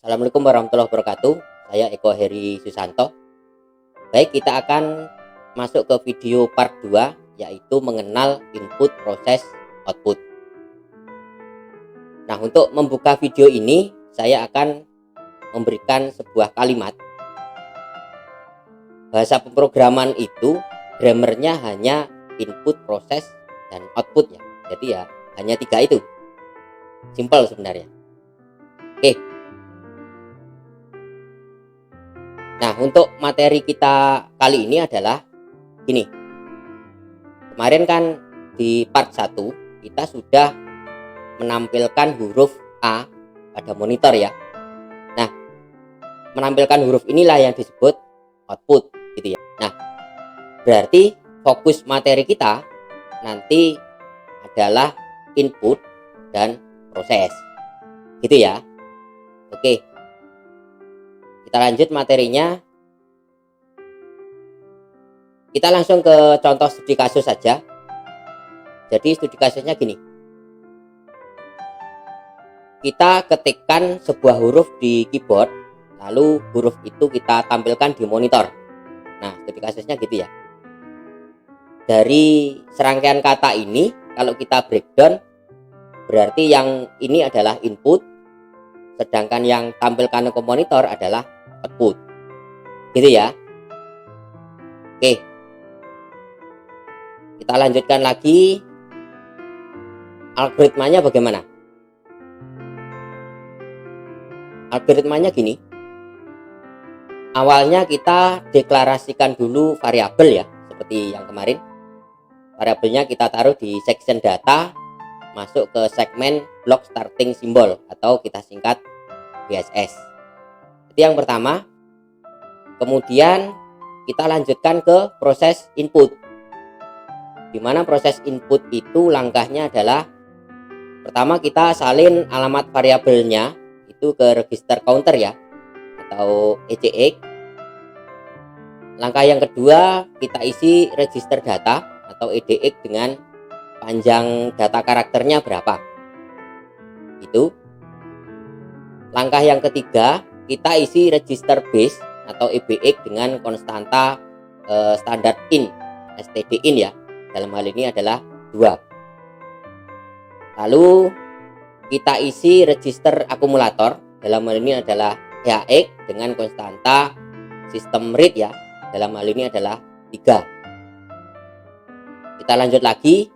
Assalamualaikum warahmatullahi wabarakatuh. Saya Eko Heri Susanto. Baik, kita akan masuk ke video part 2, yaitu mengenal input, proses, output. Nah, untuk membuka video ini, saya akan memberikan sebuah kalimat. Bahasa pemrograman itu grammarnya hanya input, proses, dan output ya. Jadi ya hanya 3 itu. Simple sebenarnya. Oke. Nah, untuk materi kita kali ini adalah gini. Kemarin kan di part 1 kita sudah menampilkan huruf A pada monitor ya. Nah, menampilkan huruf inilah yang disebut output gitu ya. Nah, berarti fokus materi kita nanti adalah input dan proses. Gitu ya. Oke. Kita lanjut materinya. Kita langsung ke contoh studi kasus saja. Jadi studi kasusnya gini. Kita ketikkan sebuah huruf di keyboard, lalu huruf itu kita tampilkan di monitor. Nah, studi kasusnya gitu ya. Dari serangkaian kata ini, kalau kita breakdown, berarti yang ini adalah input, sedangkan yang tampilkan ke monitor adalah output. Gitu ya. Oke. Kita lanjutkan lagi. Algoritmanya bagaimana? Algoritmanya gini. Awalnya kita deklarasikan dulu variabel ya, seperti yang kemarin. Variabelnya kita taruh di section data, masuk ke segmen block starting symbol atau kita singkat BSS. Itu yang pertama. Kemudian kita lanjutkan ke proses input. Di mana proses input itu langkahnya adalah pertama kita salin alamat variabelnya itu ke register counter ya atau ECX. Langkah yang kedua kita isi register data atau EDX dengan panjang data karakternya berapa. Itu. Langkah yang ketiga kita isi register base atau EBX dengan konstanta standar in, std in ya. Dalam hal ini adalah 2. Lalu kita isi register akumulator, dalam hal ini adalah EAX dengan konstanta sistem read ya. Dalam hal ini adalah 3. Kita lanjut lagi.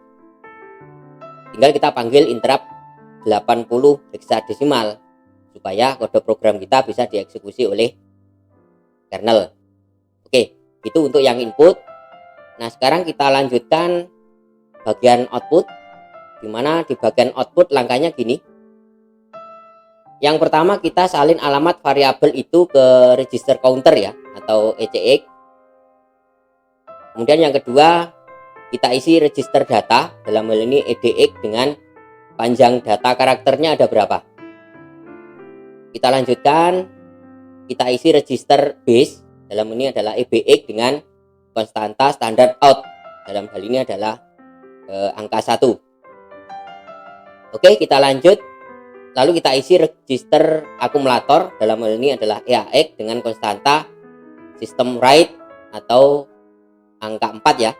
Tinggal kita panggil interrupt 80 hexadesimal supaya kode program kita bisa dieksekusi oleh kernel. Oke, itu untuk yang input. Nah, sekarang kita lanjutkan bagian output, di mana di bagian output langkahnya gini. Yang pertama kita salin alamat variabel itu ke register counter ya atau ECX. Kemudian yang kedua kita isi register data, dalam hal ini EDX dengan panjang data karakternya ada berapa. Kita lanjutkan, kita isi register base, dalam ini adalah EBX dengan konstanta standar out, dalam hal ini adalah angka 1. Oke, kita lanjut. Lalu kita isi register akumulator, dalam hal ini adalah EAX dengan konstanta sistem write atau angka 4 ya.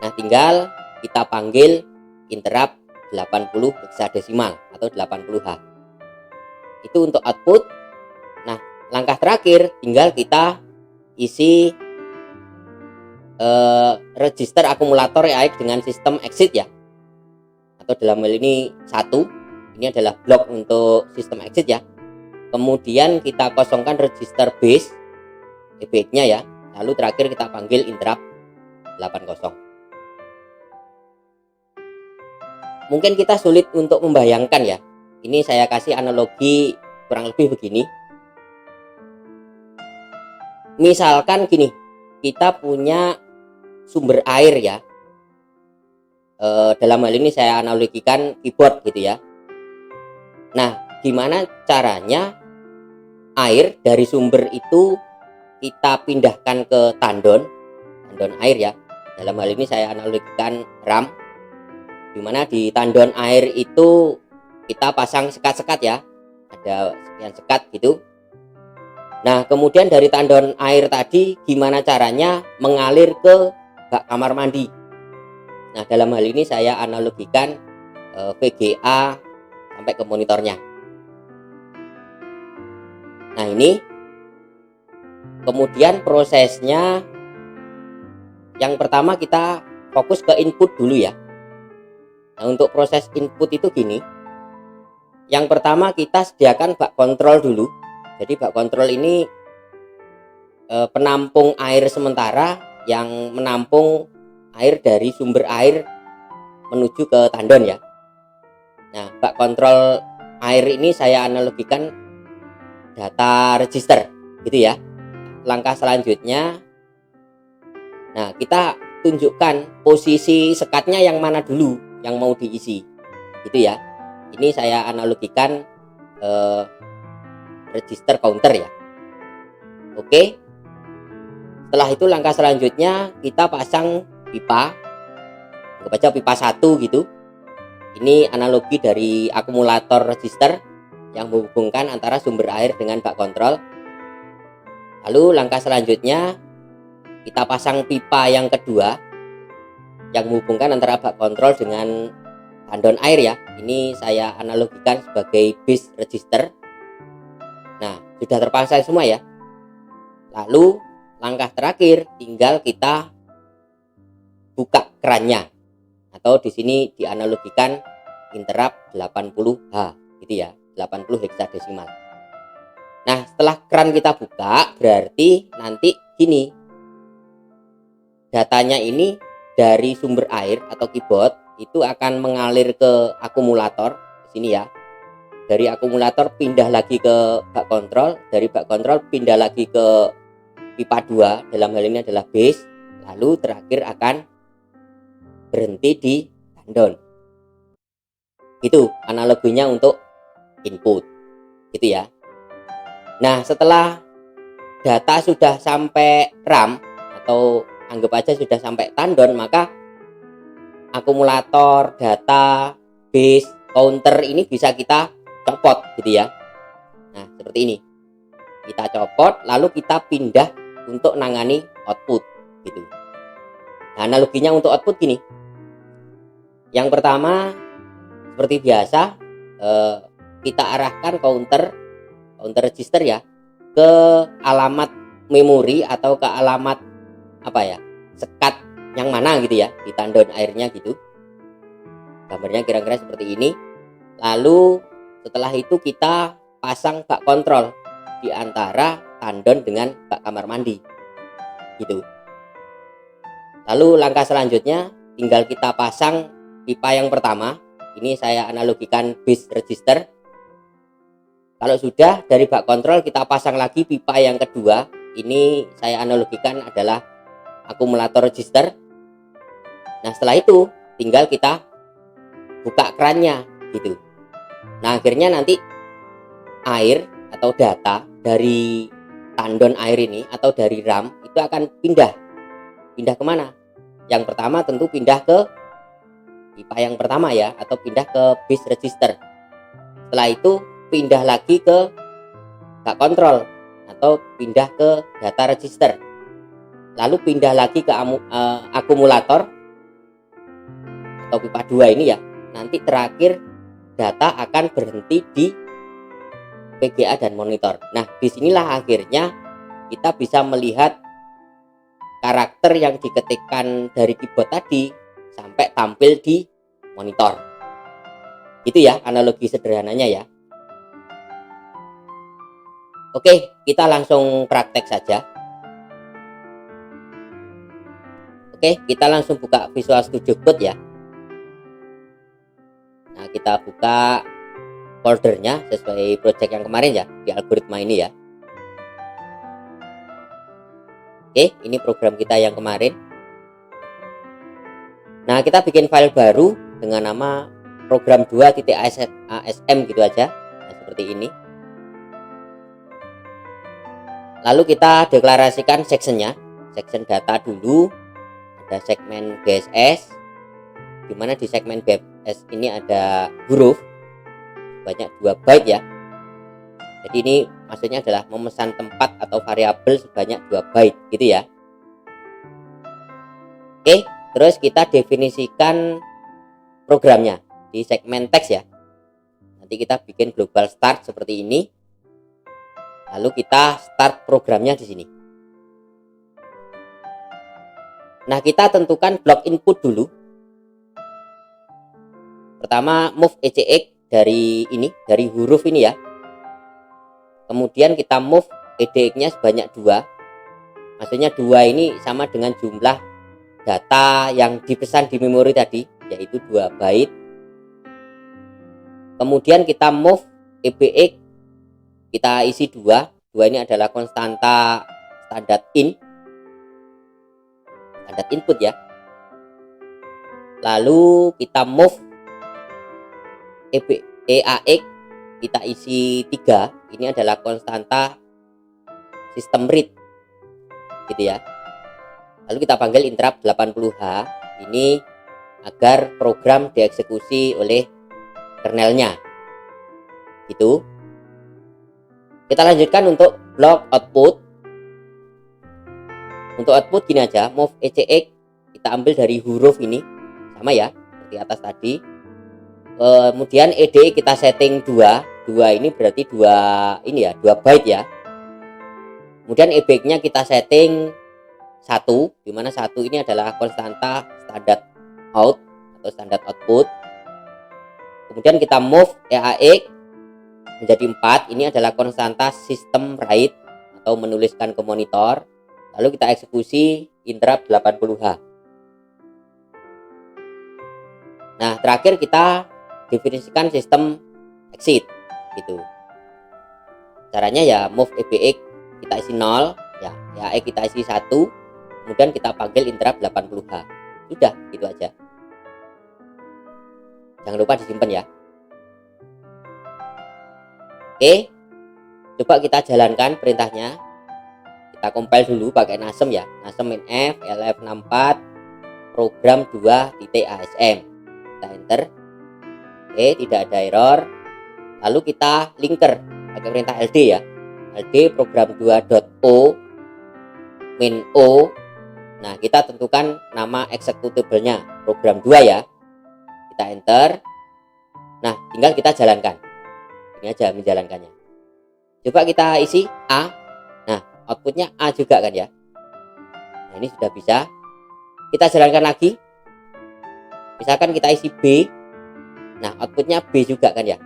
Nah, tinggal kita panggil interrupt 80 hexadesimal atau 80H. Itu untuk output. Nah, langkah terakhir tinggal kita isi register akumulator EAX dengan sistem exit ya. Atau dalam hal ini 1. Ini adalah blok untuk sistem exit ya. Kemudian kita kosongkan register base EBX-nya ya. Lalu terakhir kita panggil interrupt 80. Mungkin kita sulit untuk membayangkan ya. Ini saya kasih analogi kurang lebih begini. Misalkan gini, kita punya sumber air ya. Dalam hal ini saya analogikan keyboard gitu ya. Nah, gimana caranya air dari sumber itu kita pindahkan ke tandon air ya. Dalam hal ini saya analogikan RAM. Dimana di tandon air itu kita pasang sekat-sekat ya. ada sekian sekat gitu. Nah, kemudian dari tandon air tadi gimana caranya mengalir ke bak kamar mandi. Nah, dalam hal ini saya analogikan VGA sampai ke monitornya. Nah, ini kemudian prosesnya yang pertama kita fokus ke input dulu ya. Nah, untuk proses input itu gini. Yang pertama kita sediakan bak kontrol dulu. Jadi bak kontrol ini penampung air sementara yang menampung air dari sumber air menuju ke tandon ya. Nah, bak kontrol air ini saya analogikan data register gitu ya. Langkah selanjutnya, nah kita tunjukkan posisi sekatnya yang mana dulu yang mau diisi gitu ya. Ini saya analogikan register counter ya. Oke, setelah itu langkah selanjutnya kita pasang pipa, anggap aja pipa 1 gitu. Ini analogi dari akumulator register yang menghubungkan antara sumber air dengan bak kontrol. Lalu langkah selanjutnya kita pasang pipa yang kedua yang menghubungkan antara bak kontrol dengan tandon air ya. Ini saya analogikan sebagai base register. Nah, sudah terpasang semua ya. Lalu langkah terakhir tinggal kita buka kerannya, atau di sini dianalogikan interrupt 80H gitu ya, 80 heksadesimal. Nah, setelah keran kita buka berarti nanti gini, datanya ini dari sumber air atau keyboard itu akan mengalir ke akumulator di sini ya. Dari akumulator pindah lagi ke bak kontrol, dari bak kontrol pindah lagi ke pipa 2, dalam hal ini adalah base, lalu terakhir akan berhenti di tandon. Itu analoginya untuk input gitu ya. Nah, setelah data sudah sampai RAM atau anggap aja sudah sampai tandon, maka akumulator, data, base, counter ini bisa kita copot gitu ya. Nah, seperti ini. Kita copot lalu kita pindah untuk nangani output gitu. Nah, analoginya untuk output gini. Yang pertama seperti biasa kita arahkan counter register ya ke alamat memori atau ke alamat apa ya, sekat yang mana gitu ya di tandon airnya gitu. Gambarnya kira-kira seperti ini. Lalu setelah itu kita pasang bak kontrol di antara tandon dengan bak kamar mandi gitu. Lalu langkah selanjutnya tinggal kita pasang pipa yang pertama. Ini saya analogikan base register. Kalau sudah dari bak kontrol kita pasang lagi pipa yang kedua. Ini saya analogikan adalah akumulator register. Nah, setelah itu tinggal kita buka kerannya gitu. Nah, akhirnya nanti air atau data dari tandon air ini atau dari RAM itu akan pindah kemana? Yang pertama tentu pindah ke pipa yang pertama ya, atau pindah ke base register. Setelah itu pindah lagi ke bak kontrol atau pindah ke data register, lalu pindah lagi ke akumulator atau pipa 2 ini ya. Nanti terakhir data akan berhenti di VGA dan monitor. Nah, disinilah akhirnya kita bisa melihat karakter yang diketikkan dari keyboard tadi sampai tampil di monitor. Itu ya analogi sederhananya ya. Oke, kita langsung praktek saja. Oke, kita langsung buka Visual Studio Code ya. Nah, kita buka foldernya sesuai project yang kemarin ya, di algoritma ini ya. Oke, ini program kita yang kemarin. Nah, kita bikin file baru dengan nama program 2.asm gitu aja. Nah, seperti ini. Lalu kita deklarasikan sectionnya, section data dulu. Ada segmen BSS, dimana di segmen BSS ini ada huruf banyak 2 byte ya. Jadi ini maksudnya adalah memesan tempat atau variabel sebanyak 2 byte gitu ya. Oke, terus kita definisikan programnya di segmen teks ya. Nanti kita bikin global start seperti ini. Lalu kita start programnya di sini. Nah, kita tentukan blok input dulu. Pertama move ECX dari huruf ini ya. Kemudian kita move EDX-nya sebanyak 2. Maksudnya 2 ini sama dengan jumlah data yang dipesan di memori tadi, yaitu 2 byte. Kemudian kita move EBX, kita isi 2. 2 ini adalah konstanta standar input ya. Lalu kita move EAX, kita isi 3. Ini adalah konstanta sistem read gitu ya. Lalu kita panggil interrupt 80H ini agar program dieksekusi oleh kernelnya gitu. Kita lanjutkan untuk blok output. Untuk output gini aja, move ECX kita ambil dari huruf ini, sama ya seperti atas tadi. Kemudian ED kita setting 2 ini berarti 2 byte ya. Kemudian EBX nya kita setting 1, dimana 1 ini adalah konstanta standar out atau standar output. Kemudian kita move EAX menjadi 4, ini adalah konstanta sistem write atau menuliskan ke monitor. Lalu kita eksekusi interrupt 80H. Nah, terakhir kita definisikan sistem exit gitu. Caranya ya move EBX kita isi 0 ya, EAX kita isi 1, kemudian kita panggil interrupt 80H. Sudah, gitu aja. Jangan lupa disimpan ya. Oke, coba kita jalankan perintahnya. Kita compile dulu pakai nasem ya, nasem minf lf64 program 2.asm. Kita enter. Oke, tidak ada error. Lalu kita linker pakai perintah ld ya, ld program 2.o min o. Nah, kita tentukan nama executable-nya program 2 ya. Kita enter. Nah, tinggal kita jalankan. Ini aja menjalankannya. Coba kita isi A. Nah, outputnya A juga kan ya. Nah, ini sudah bisa. Kita jalankan lagi. Misalkan kita isi B. Nah, outputnya B juga kan ya.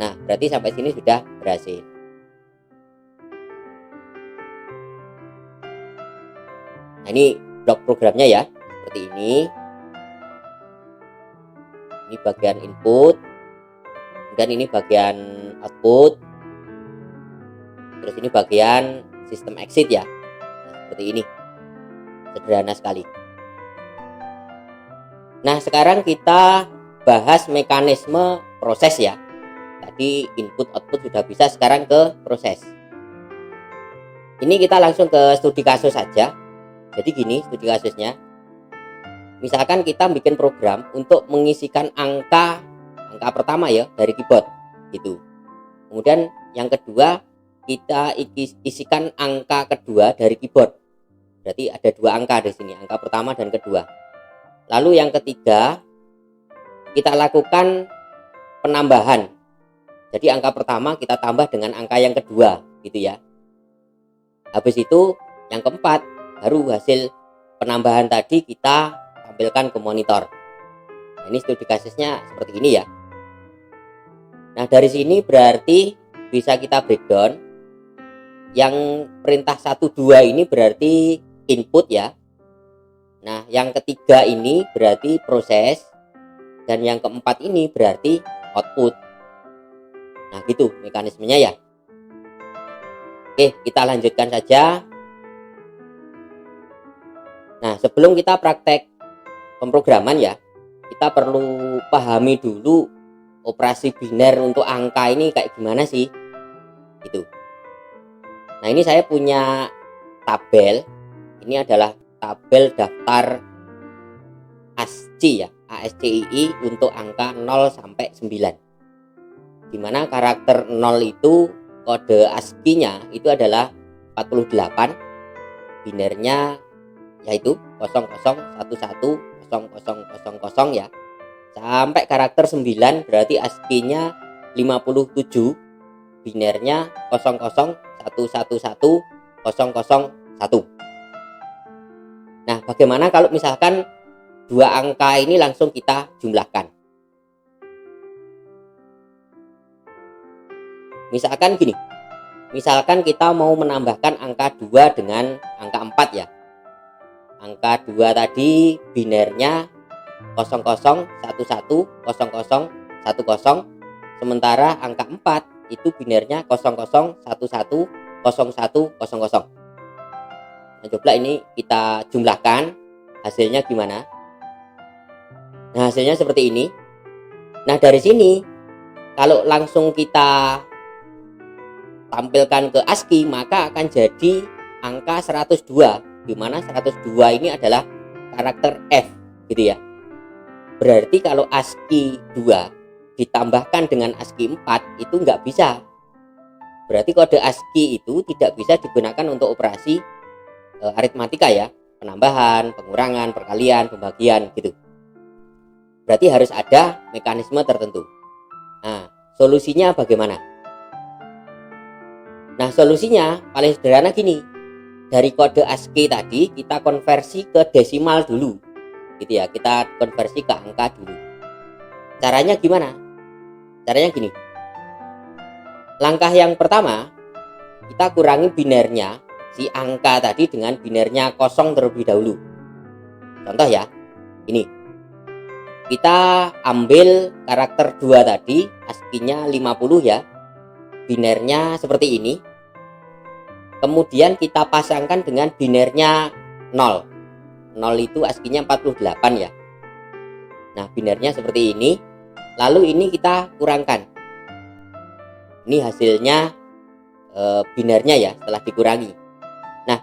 Nah, berarti sampai sini sudah berhasil. Nah, ini blok programnya ya, seperti ini. Ini bagian input, dan ini bagian output. Terus ini bagian sistem exit ya. Nah, seperti ini. Sederhana sekali. Nah, sekarang kita bahas mekanisme proses ya. Tadi input output sudah bisa, sekarang ke proses. Ini kita langsung ke studi kasus saja. Jadi gini studi kasusnya. Misalkan kita bikin program untuk mengisikan angka pertama ya dari keyboard gitu. Kemudian yang kedua kita isikan angka kedua dari keyboard. Berarti ada 2 angka di sini, angka pertama dan kedua. Lalu yang ketiga kita lakukan penambahan. Jadi angka pertama kita tambah dengan angka yang kedua gitu ya. Habis itu yang keempat baru hasil penambahan tadi kita tampilkan ke monitor. Nah, ini studi kasusnya seperti ini ya. Nah, dari sini berarti bisa kita breakdown. Yang perintah 1, 2 ini berarti input ya. Nah, yang ketiga ini berarti proses. Dan yang keempat ini berarti output. Nah, gitu mekanismenya ya. Oke, kita lanjutkan saja. Nah, sebelum kita praktek pemrograman ya, kita perlu pahami dulu operasi biner untuk angka ini kayak gimana sih gitu. Nah, ini saya punya tabel. Ini adalah tabel daftar ASCII ya, ASCII untuk angka 0 sampai 9. Dimana karakter 0 itu kode ASCII-nya itu adalah 48, binernya yaitu 00110000 ya, sampai karakter 9 berarti ASCII-nya 57, binernya 00111001. Nah, bagaimana kalau misalkan dua angka ini langsung kita jumlahkan? Misalkan gini, misalkan kita mau menambahkan angka 2 dengan angka 4 ya. Angka 2 tadi binernya 00110010, sementara angka 4 itu binernya 00110100. Nah, coba ini kita jumlahkan, hasilnya gimana? Nah, hasilnya seperti ini. Nah, dari sini kalau langsung kita tampilkan ke ASCII maka akan jadi angka 102, di mana 102 ini adalah karakter F gitu ya. Berarti kalau ASCII 2 ditambahkan dengan ASCII 4 itu nggak bisa. Berarti kode ASCII itu tidak bisa digunakan untuk operasi aritmatika ya, penambahan, pengurangan, perkalian, pembagian gitu. Berarti harus ada mekanisme tertentu. Nah, solusinya bagaimana? Nah, solusinya paling sederhana gini. Dari kode ASCII tadi kita konversi ke desimal dulu. Gitu ya, kita konversi ke angka dulu. Caranya gimana? Caranya gini. Langkah yang pertama, kita kurangi binernya si angka tadi dengan binernya 0 terlebih dahulu. Contoh ya, ini kita ambil karakter 2 tadi, ASCII-nya 50 ya, binernya seperti ini. Kemudian kita pasangkan dengan binernya 0. 0 itu ASCII-nya 48 ya. Nah, binernya seperti ini. Lalu ini kita kurangkan. Ini hasilnya binernya ya setelah dikurangi. Nah,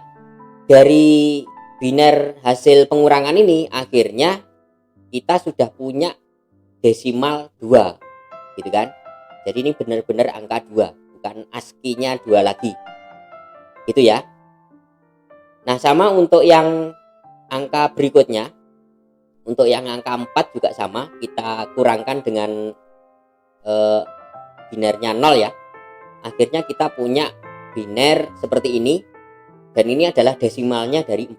dari biner hasil pengurangan ini akhirnya kita sudah punya desimal 2 gitu kan. Jadi ini benar-benar angka 2, bukan ASCII-nya 2 lagi gitu ya. Nah, sama untuk yang angka berikutnya. Untuk yang angka 4 juga sama, kita kurangkan dengan binernya 0 ya. Akhirnya kita punya biner seperti ini. Dan ini adalah desimalnya dari 4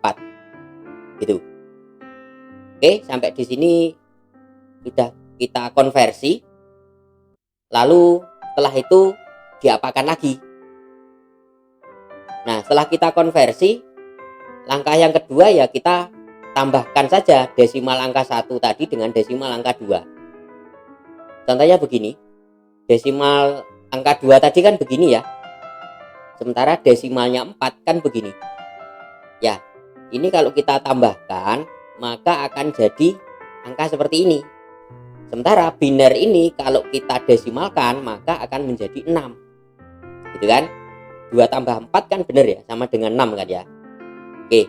gitu. Oke, sampai di sini sudah kita konversi. Lalu setelah itu diapakan lagi? Nah, setelah kita konversi, langkah yang kedua ya kita tambahkan saja desimal angka 1 tadi dengan desimal angka 2. Contohnya begini. Desimal angka 2 tadi kan begini ya. Sementara desimalnya 4 kan begini. Ya, ini kalau kita tambahkan maka akan jadi angka seperti ini. Sementara biner ini kalau kita desimalkan maka akan menjadi 6. Gitu kan? 2 tambah 4 kan benar ya, sama dengan 6 kan ya. Oke.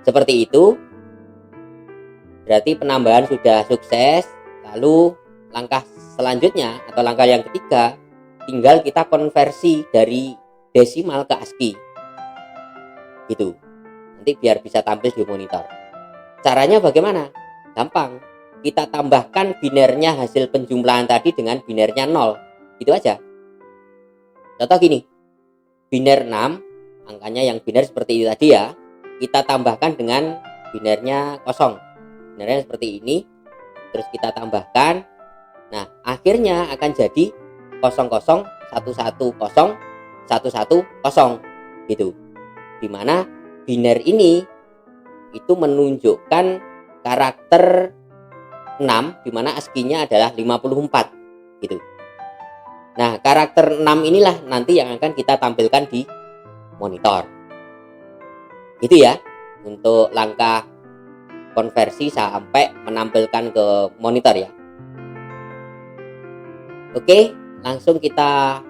Seperti itu. Berarti penambahan sudah sukses. Lalu langkah selanjutnya atau langkah yang ketiga, tinggal kita konversi dari desimal ke ASCII gitu. Nanti biar bisa tampil di monitor. Caranya bagaimana? Gampang. Kita tambahkan binernya hasil penjumlahan tadi dengan binernya 0. Itu aja. Contoh gini. Biner 6, angkanya yang biner seperti itu tadi ya. Kita tambahkan dengan binernya 0. Binernya seperti ini. Terus kita tambahkan. Nah, akhirnya akan jadi 00110 110 gitu. Dimana biner ini itu menunjukkan karakter 6, dimana ASCII-nya adalah 54 gitu. Nah, karakter 6 inilah nanti yang akan kita tampilkan di monitor. Itu ya untuk langkah konversi sampai menampilkan ke monitor ya. Oke, langsung kita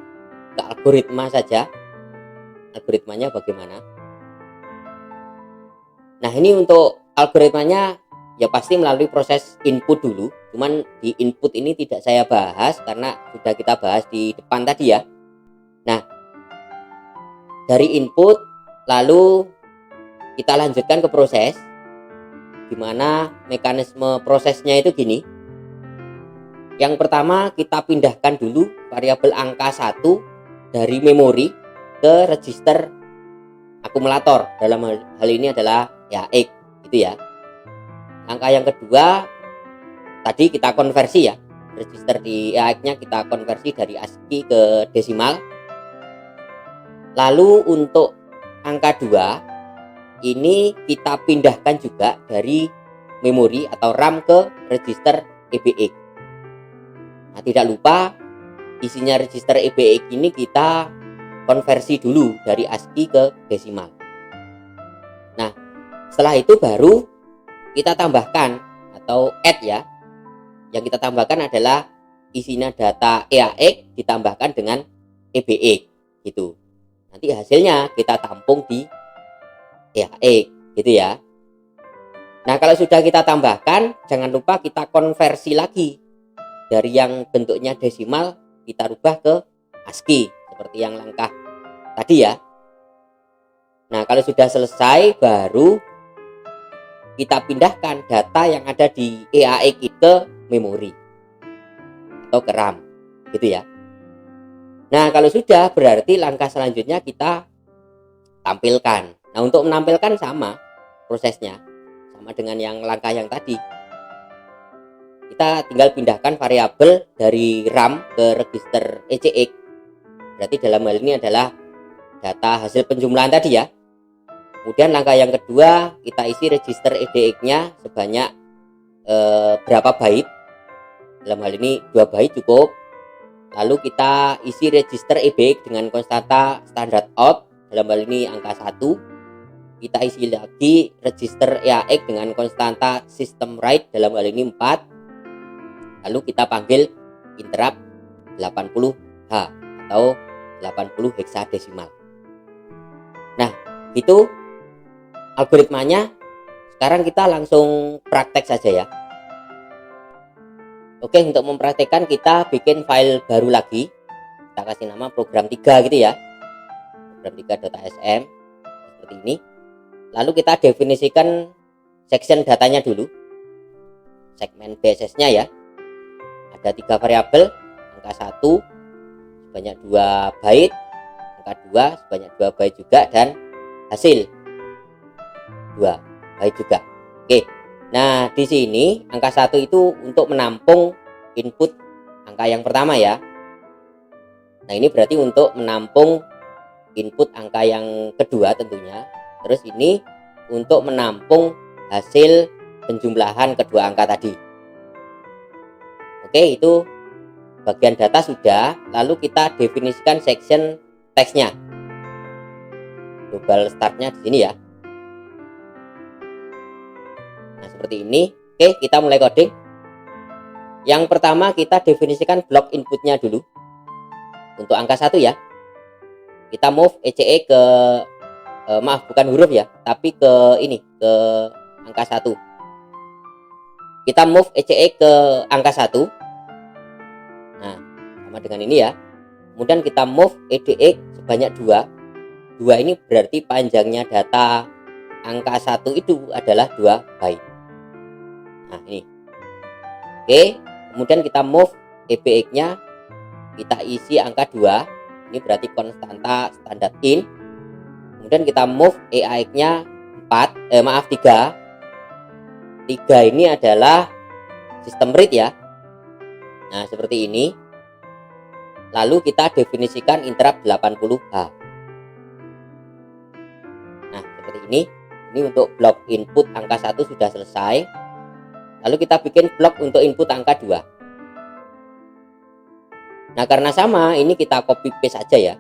ke algoritma saja. Algoritmanya bagaimana? Nah, ini untuk algoritmanya ya pasti melalui proses input dulu. Cuman di input ini tidak saya bahas karena sudah kita bahas di depan tadi ya. Nah, dari input, lalu kita lanjutkan ke proses, dimana mekanisme prosesnya itu gini. Yang pertama, kita pindahkan dulu variabel angka 1 dari memori ke register akumulator. Dalam hal ini adalah ya X gitu ya. Langkah yang kedua, tadi kita konversi ya, register di EAX-nya kita konversi dari ASCII ke desimal. Lalu untuk angka 2 ini kita pindahkan juga dari memori atau RAM ke register EBX. Nah, tidak lupa isinya register EBX ini kita konversi dulu dari ASCII ke desimal. Nah, setelah itu baru kita tambahkan atau add ya. Yang kita tambahkan adalah isinya data EAX ditambahkan dengan EBX gitu. Nanti hasilnya kita tampung di EAX gitu ya. Nah, kalau sudah kita tambahkan, jangan lupa kita konversi lagi. Dari yang bentuknya desimal kita rubah ke ASCII seperti yang langkah tadi ya. Nah, kalau sudah selesai baru kita pindahkan data yang ada di EAX ke memori atau ke RAM gitu ya. Nah, kalau sudah berarti langkah selanjutnya kita tampilkan. Nah, untuk menampilkan sama prosesnya, sama dengan yang langkah yang tadi. Kita tinggal pindahkan variabel dari RAM ke register ECX. Berarti dalam hal ini adalah data hasil penjumlahan tadi ya. Kemudian langkah yang kedua, kita isi register EDX-nya sebanyak berapa byte. Dalam hal ini 2 byte cukup. Lalu kita isi register EBX dengan konstanta standard out. Dalam hal ini angka 1. Kita isi lagi register EAX dengan konstanta system write. Dalam hal ini 4. Lalu kita panggil interrupt 80H atau 80 heksadesimal. Nah, itu algoritmanya. Sekarang kita langsung praktek saja ya. Oke, untuk mempraktekkan kita bikin file baru lagi. Kita kasih nama program 3 gitu ya. Program 3.sm seperti ini. Lalu kita definisikan section datanya dulu. Segmen BSS-nya ya. Ada 3 variabel, angka 1 sebanyak 2 byte, angka 2 sebanyak 2 byte juga, dan hasil 2 byte juga. Oke. Nah, di sini angka 1 itu untuk menampung input angka yang pertama ya. Nah, ini berarti untuk menampung input angka yang kedua tentunya. Terus ini untuk menampung hasil penjumlahan kedua angka tadi. Oke, itu bagian data sudah. Lalu kita definisikan section teksnya. Global startnya di sini ya. Nah, seperti ini. Oke, kita mulai coding. Yang pertama kita definisikan blok inputnya dulu. Untuk angka 1 ya. Kita move ECE ke maaf, bukan huruf ya, tapi ke ini, ke angka 1. Kita move ECE ke angka 1. Nah, sama dengan ini ya. Kemudian kita move EDX sebanyak 2. 2 ini berarti panjangnya data angka 1 itu adalah 2 byte. Nah, ini. Oke, kemudian kita move EBX-nya, kita isi angka 2. Ini berarti konstanta standar in. Kemudian kita move EAX-nya 3. 3 ini adalah sistem read ya. Nah, seperti ini. Lalu kita definisikan interrupt 80H. Nah, seperti ini. Ini untuk blok input angka 1 sudah selesai. Lalu kita bikin blok untuk input angka 2. Nah, karena sama, ini kita copy paste saja ya.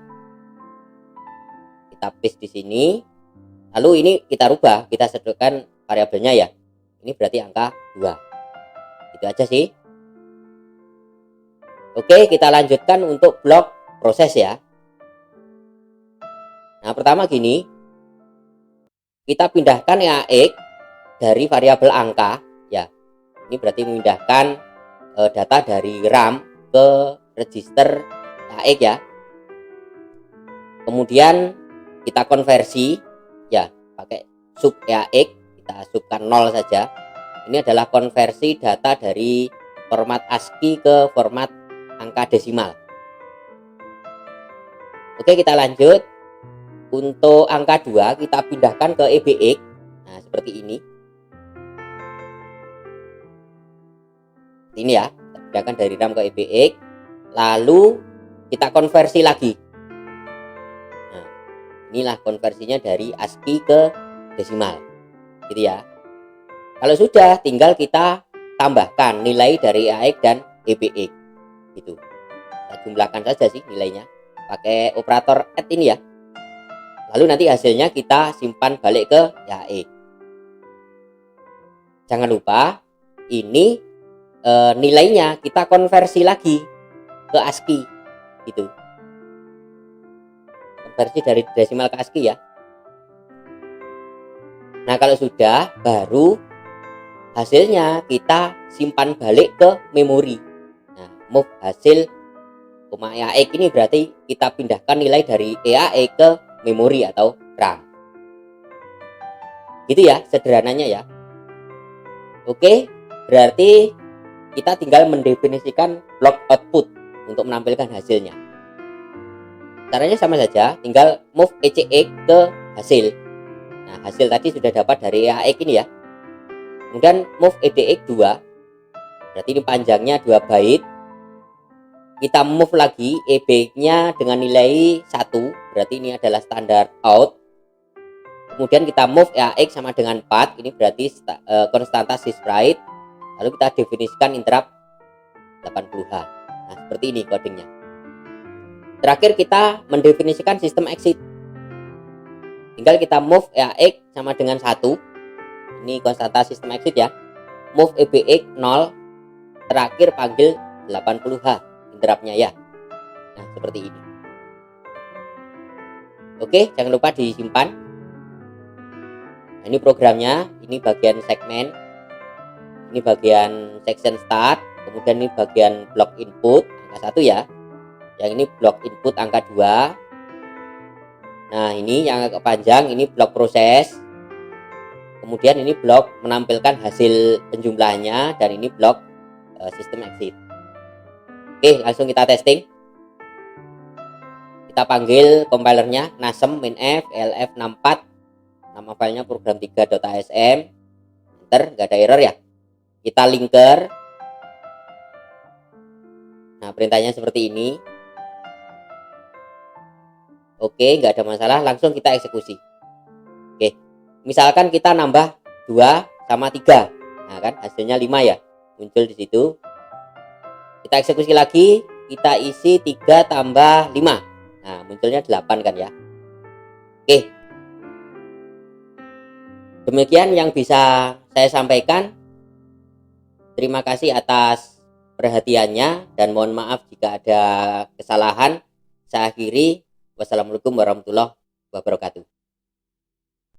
Kita paste di sini. Lalu ini kita rubah, kita sediakan variabelnya ya. Ini berarti angka 2. Itu aja sih. Oke, kita lanjutkan untuk blok proses ya. Nah, pertama gini. Kita pindahkan EAX dari variabel angka ya. Ini berarti memindahkan data dari RAM ke register EAX ya. Kemudian kita konversi ya pakai sub EAX, kita subkan 0 saja. Ini adalah konversi data dari format ASCII ke format angka desimal. Oke, kita lanjut. Untuk angka 2 kita pindahkan ke EBX. Nah, seperti ini. Ini ya, kita pindahkan dari RAM ke EBX. Lalu kita konversi lagi. Nah, inilah konversinya dari ASCII ke desimal. Gitu ya. Kalau sudah, tinggal kita tambahkan nilai dari EAX dan EBX. Gitu. Kita jumlahkan saja sih nilainya. Pakai operator add ini ya. Lalu nanti hasilnya kita simpan balik ke EAX. Jangan lupa ini nilainya kita konversi lagi ke ASCII gitu. Konversi dari desimal ke ASCII ya. Nah, kalau sudah, baru hasilnya kita simpan balik ke memori. Nah, move hasil EAX ini berarti kita pindahkan nilai dari EAX ke memori atau RAM. Gitu ya sederhananya ya. Oke, berarti kita tinggal mendefinisikan blok output untuk menampilkan hasilnya. Caranya sama saja, tinggal move ECX ke hasil. Nah, hasil tadi sudah dapat dari EAX ini ya. Kemudian move EDX 2, berarti ini panjangnya 2 byte. Kita move lagi EBX-nya dengan nilai 1, berarti ini adalah standar out. Kemudian kita move EAX sama dengan 4, ini berarti konstanta sprite. Lalu kita definisikan interrupt 80H. Nah, seperti ini codingnya. Terakhir kita mendefinisikan sistem exit. Tinggal kita move EAX sama dengan 1. Ini konstanta sistem exit ya. Move EBX 0. Terakhir panggil 80H interruptnya ya. Nah, seperti ini. Oke, jangan lupa disimpan. Nah, ini programnya. Ini bagian segmen. Ini bagian section start. Kemudian ini bagian blok input angka 1 ya. Yang ini blok input angka 2. Nah, ini yang agak panjang, ini blok proses. Kemudian ini blok menampilkan hasil penjumlahannya, dan ini blok sistem exit. Oke, langsung kita testing. Kita panggil compilernya nasem minf lf64. Nama filenya program3.asm. Enter, nggak ada error ya. Kita linker. Nah, perintahnya seperti ini. Oke, nggak ada masalah, langsung kita eksekusi. Oke, misalkan kita nambah 2 sama 3. Nah, kan hasilnya 5 ya. Muncul di situ. Kita eksekusi lagi, kita isi 3 tambah 5. Nah, munculnya 8 kan ya. Oke. Demikian yang bisa saya sampaikan. Terima kasih atas perhatiannya dan mohon maaf jika ada kesalahan. Saya akhiri. Wassalamualaikum warahmatullahi wabarakatuh.